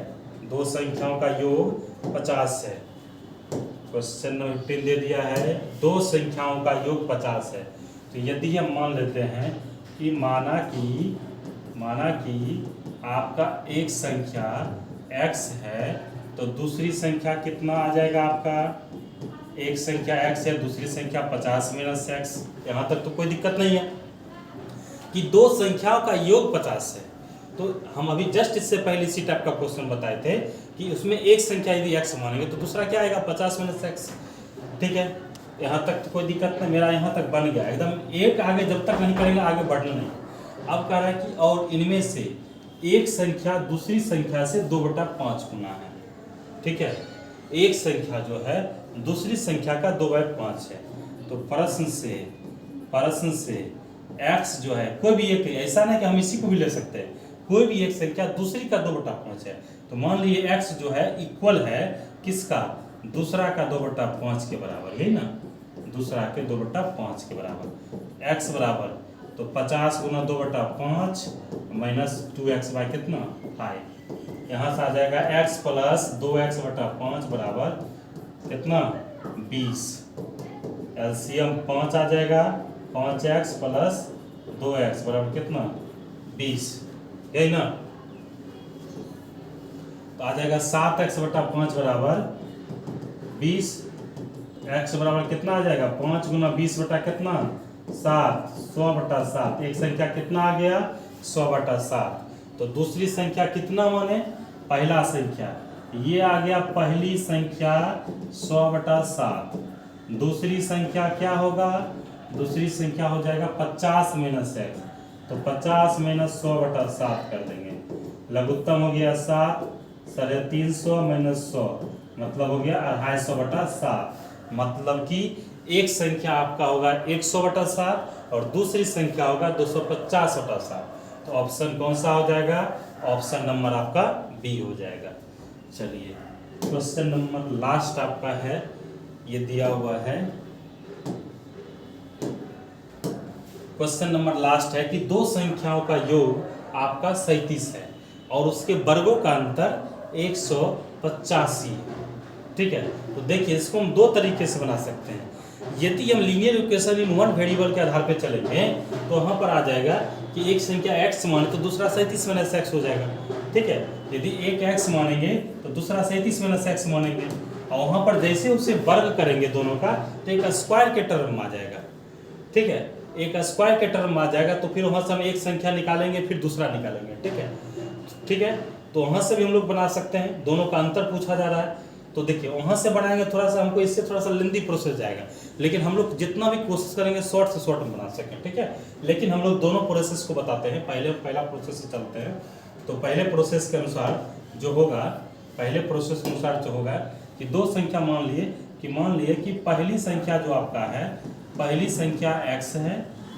दो संख्याओं का योग 50 है। क्वेश्चन नंबर 15 दे दिया है दो संख्याओं का योग 50 है। तो यदि हम मान लेते हैं कि माना कि आपका एक संख्या x है तो दूसरी संख्या कितना आ जाएगा आपका? एक संख्या x है, दूसरी संख्या 50 माइनस x। यहाँ तक तो कोई दिक्कत नहीं है कि दो संख्याओं का योग 50 है। तो हम अभी जस्ट इससे पहले इसी टाइप का क्वेश्चन बताए थे कि उसमें एक संख्या यदि x मानेंगे तो दूसरा क्या आएगा? 50 माइनस x। ठीक है, यहाँ तक तो कोई दिक्कत नहीं, मेरा यहाँ तक बन गया एकदम। एक आगे जब तक नहीं करेंगे आगे बढ़ना नहीं। अब कह रहा है कि और इनमें से एक संख्या दूसरी संख्या से 2/5 गुना है। ठीक है, एक संख्या जो है दूसरी संख्या का 2/5 है। तो प्रश्न से x जो है कोई भी एक, ऐसा नहीं कि हम इसी को भी ले सकते हैं, कोई भी एक संख्या दूसरी का 2/5 है। तो मान लीजिए x जो है इक्वल है किसका? दूसरा का 2/5 के बराबर, है ना, दूसरा के 2/5 के बराबर। x बराबर तो 50 गुना 2/5 माइनस 2x बाई कितना? 5। यहाँ से आ जाएगा x प्लस 2x/5 बराबर कितना? 20। एलसीएम 5 आ जाएगा। 5x प्लस 2x बराबर कितना? 20, यही ना। तो आ जाएगा 7x/5 बराबर 20। x बराबर कितना आ जाएगा? 5 गुना 20 बटा कितना? 7, 100/7। एक संख्या कितना आ गया? 100/7। तो दूसरी संख्या कितना माने? पहला संख्या ये आ गया, पहली संख्या 100/7। दूसरी संख्या क्या होगा? दूसरी संख्या हो जाएगा 50 माइनस x। तो 50 माइनस 100/7 कर देंगे। लघुत्तम हो गया 7, 350 माइनस 100 मतलब हो गया 250/7। मतलब कि एक संख्या आपका होगा 100/7 और दूसरी संख्या होगा 250/7। तो ऑप्शन कौन सा हो जाएगा? ऑप्शन नंबर आपका बी हो जाएगा। चलिए क्वेश्चन नंबर लास्ट आपका है, ये दिया हुआ है। क्वेश्चन नंबर लास्ट है कि दो संख्याओं का योग आपका 37 है और उसके वर्गों का अंतर 185 है। ठीक है, तो देखिए इसको हम दो तरीके से बना सकते हैं। यदि हम linear equation in one variable के आधार पर चलेंगे तो वहाँ पर आ जाएगा कि एक संख्या x माने तो दूसरा 37 माइनस x हो जाएगा। ठीक है, यदि एक x मानेंगे तो दूसरा 37 माइनस x मानेंगे और वहाँ पर जैसे उसे वर्ग करेंगे दोनों का तो एक स्क्वायर के टर्म में आ जाएगा। ठीक है, एक स्क्वायर के टर्म में आ जाएगा तो फिर वहाँ से हम एक संख्या निकालेंगे फिर दूसरा निकालेंगे। ठीक है, तो वहाँ से भी हम लोग बना सकते हैं। दोनों का अंतर पूछा जा रहा है तो देखिए वहाँ से बनाएंगे थोड़ा सा, हमको इससे थोड़ा सा लेंदी प्रोसेस जाएगा, लेकिन हम लोग जितना भी कोशिश करेंगे शॉर्ट से शॉर्ट में बना सकें। ठीक है, लेकिन हम लोग दोनों प्रोसेस को बताते हैं। पहला प्रोसेस से चलते हैं। तो पहले प्रोसेस के अनुसार जो होगा, पहले प्रोसेस के अनुसार जो होगा कि दो संख्या मान लिए कि पहली संख्या जो आपका है, पहली संख्या x है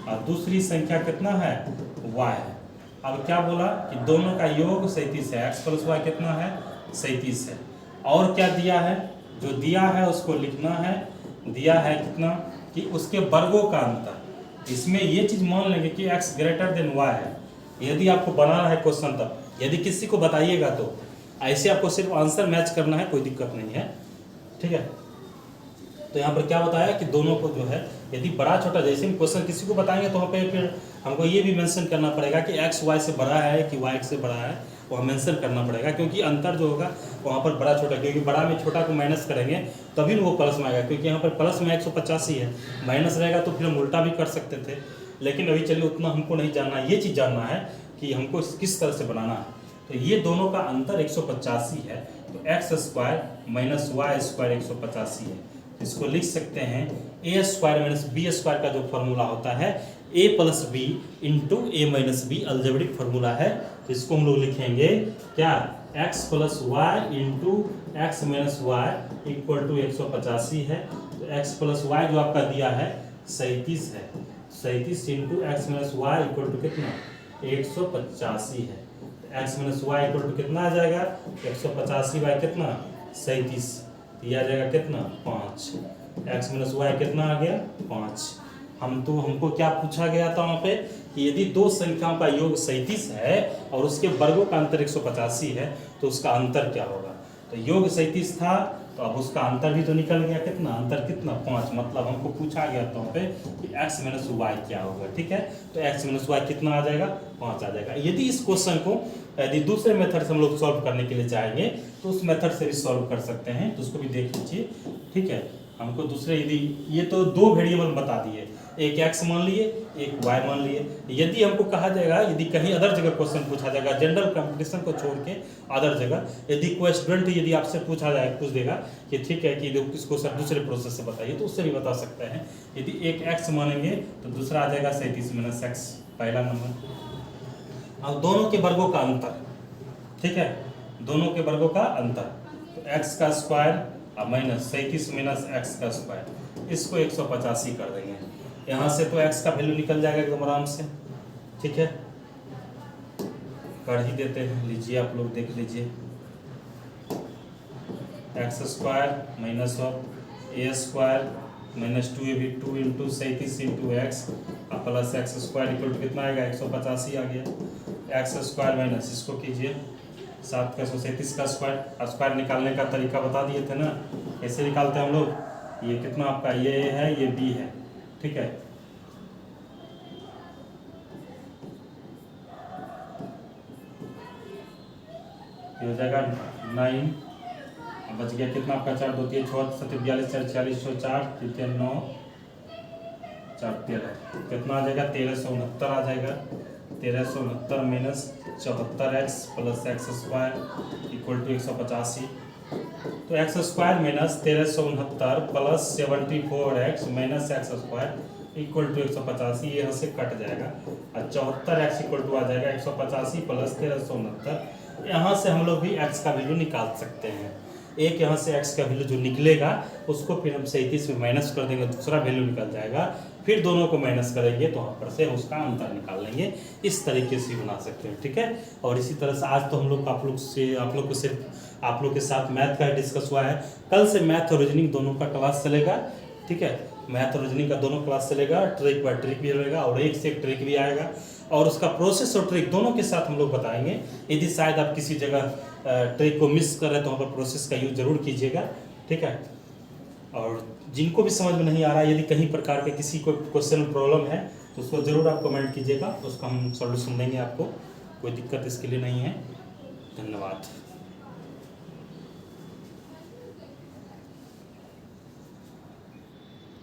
और दूसरी संख्या कितना है, y है। अब क्या बोला कि दोनों का योग 37 है, x प्लस y कितना है, 37 है। और क्या दिया है, जो दिया है उसको लिखना है, दिया है कितना कि उसके वर्गों का अंतर। इसमें ये चीज़ मान लेंगे कि x ग्रेटर देन y है, यदि आपको बनाना है क्वेश्चन तब। यदि किसी को बताइएगा तो ऐसे आपको सिर्फ आंसर मैच करना है, कोई दिक्कत नहीं है, ठीक है। तो यहाँ पर क्या बताया कि दोनों को जो है यदि बड़ा छोटा, जैसे हम क्वेश्चन किसी को बताएंगे तो वहाँ पे फिर हमको ये भी मेंशन करना पड़ेगा कि x y से बड़ा है कि y से बड़ा है, वहाँ मेंशन करना पड़ेगा, क्योंकि अंतर जो होगा वहाँ पर बड़ा छोटा, क्योंकि बड़ा में छोटा को माइनस करेंगे तभी वो प्लस में आएगा, क्योंकि यहाँ पर प्लस में 185 है, माइनस रहेगा तो फिर हम उल्टा भी कर सकते थे। लेकिन अभी चलिए उतना हमको नहीं जानना, ये चीज़ जानना है कि हमको किस तरह से बनाना है। तो ये दोनों का अंतर 185 है, तो x square minus y square 185 है। इसको लिख सकते हैं a square minus b square का जो फॉर्मूला होता है a plus b into a minus b, algebraic formula है। तो इसको हम लोग लिखेंगे क्या, x plus y into x minus y equal to 185 है। तो एक्स प्लस वाई जो आपका दिया है 37 है, 37 into x minus y equal to कितना, 185 है। X minus y equal to कितना आ जाएगा, 185 बाई कितना, 37, यह आ जाएगा कितना, 5। एक्स माइनस वाई कितना आ गया, 5। हमको क्या पूछा गया था वहाँ पे कि यदि दो संख्याओं का योग 37 है और उसके वर्गों का अंतर 185 है तो उसका अंतर क्या होगा। तो योग 37 था तो अब उसका अंतर भी तो निकल गया, कितना अंतर, कितना, 5। मतलब हमको पूछा गया था वहाँ पे कि x माइनस वाई क्या होगा, ठीक है। तो x माइनस वाई कितना आ जाएगा, 5 आ जाएगा। यदि इस क्वेश्चन को यदि दूसरे मेथड से हम लोग सॉल्व करने के लिए चाहेंगे तो उस मेथड से भी सॉल्व कर सकते हैं, तो उसको भी देख लीजिए, ठीक है। हमको दूसरे, यदि ये तो दो वेरिएबल बता दिए, एक x मान लिए एक y मान लिए। यदि हमको कहा जाएगा, यदि कहीं अदर जगह क्वेश्चन पूछा जाएगा, जनरल कंपटीशन को छोड़ के अदर जगह, यदि कोई स्टूडेंट यदि आपसे पूछ देगा कि ठीक है कि इसको सर दूसरे प्रोसेस से बताइए, तो उससे भी बता सकते हैं। यदि एक x मानेंगे तो दूसरा आ जाएगा 37 माइनस x, पहला नंबर। अब दोनों के वर्गों का अंतर, ठीक है, दोनों के वर्गों का अंतर, तो x का स्क्वायर और माइनस 37 माइनस x का स्क्वायर, इसको 185 कर देंगे। यहाँ से तो x का वैल्यू निकल जाएगा एकदम आराम से, ठीक है, कर ही देते हैं। लीजिए आप लोग देख लीजिए, x square minus of a square minus 2ab 2 into 37 into x plus x square equal to कितना आएगा, 185 आ गया। एक्स स्क्वायर माइनस इसको कीजिए 7 का 137 का स्क्वायर। स्क्वायर निकालने का तरीका बता दिए थे ना, कैसे निकालते हैं हम लोग। ये कितना आपका, ये है ये बी है, ठीक है। ये हो जाएगा 9, बच गया कितना आपका, 4 2 3 6 7 42 4 40 4 3 9 4 13, कितना आ जाएगा, 1369 आ जाएगा। 1369 minus 74x plus x square equal to 185। तो x square minus 1369 plus 74x minus x square equal to 185, ये यहाँ से कट जाएगा और 74x इक्वल टू आ जाएगा 185 प्लस 1369। यहाँ से हम लोग भी x का वैल्यू निकाल सकते हैं। एक यहाँ से x का वैल्यू जो निकलेगा उसको फिर हम 37 में माइनस कर देंगे, दूसरा वैल्यू निकल जाएगा, फिर दोनों को माइनस करेंगे तो वहाँ पर से उसका अंतर निकाल लेंगे। इस तरीके से बना सकते हैं, ठीक है। और इसी तरह से आज तो हम लोग आप लोग को सिर्फ आप लोग के साथ मैथ का डिस्कस हुआ है। कल से मैथ और रीजनिंग दोनों का क्लास चलेगा, ठीक है। मैथ और रीजनिंग का दोनों क्लास चलेगा, ट्रिक बाय ट्रिक भी रहेगा और एक से एक ट्रिक भी आएगा और उसका प्रोसेस और ट्रिक दोनों के साथ हम लोग बताएंगे। यदि शायद आप किसी जगह ट्रिक को मिस कर रहे हैं तो वहाँ पर प्रोसेस का यूज जरूर कीजिएगा, ठीक है। और जिनको भी समझ में नहीं आ रहा है, यदि कहीं प्रकार के किसी को क्वेश्चन प्रॉब्लम है तो उसको ज़रूर आप कमेंट कीजिएगा, उसका हम सॉल्यूशन देंगे आपको, कोई दिक्कत इसके लिए नहीं है। धन्यवाद।